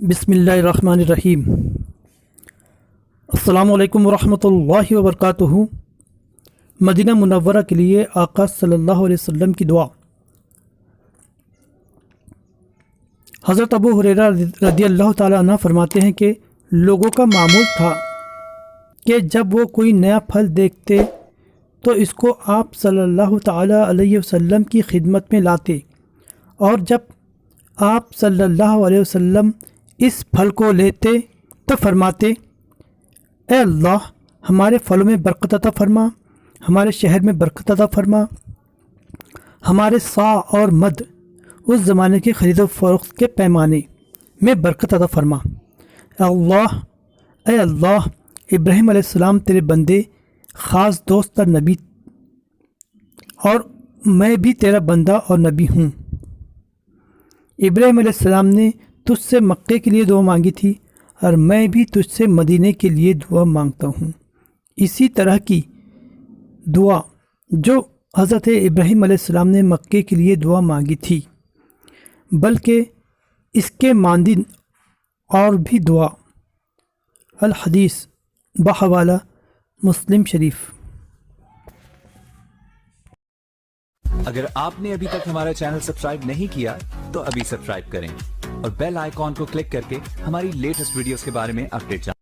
बिस्मिल्लाहिर्रहमानिर्रहीम। अस्सलामु अलैकुम वरहमतुल्लाहि वबरकातुहू। मदीना मुनव्वरा के लिए आका सल्लल्लाहु अलैहि वसल्लम की दुआ। हज़रत अबू हुरैरा रदियल्लाहु ताला अन्हु फरमाते हैं कि लोगों का मामूल था कि जब वो कोई नया फल देखते तो इसको आप सल्लल्लाहु ताला अलैहि वसल्लम की खिदमत में लाते, और जब आप सल्लल्लाहु अलैहि वसल्लम इस फल को लेते तो फरमाते, ए अल्लाह, हमारे फलों में बरकत अता फरमा, हमारे शहर में बरकत अता फरमा, हमारे सा और मद उस ज़माने के ख़रीद व फ़रोख्त के पैमाने में बरकत अता फरमा। ए अल्लाह, इब्राहीम अलैहिस्सलाम तेरे बंदे, ख़ास दोस्त और नबी, और मैं भी तेरा बंदा और नबी हूँ। इब्राहीम अलैहिस्सलाम ने तुझसे मक्के के लिए दुआ मांगी थी और मैं भी तुझसे मदीने के लिए दुआ मांगता हूँ। इसी तरह की दुआ जो हज़रत इब्राहीम अलैहिस्सलाम ने मक्के के लिए दुआ मांगी थी, बल्कि इसके मांदी और भी दुआ। अल हदीस बहवाला मुस्लिम शरीफ। अगर आपने अभी तक हमारा चैनल सब्सक्राइब नहीं किया तो अभी सब्सक्राइब करें और बेल आइकॉन को क्लिक करके हमारी लेटेस्ट वीडियोस के बारे में अपडेट जानें।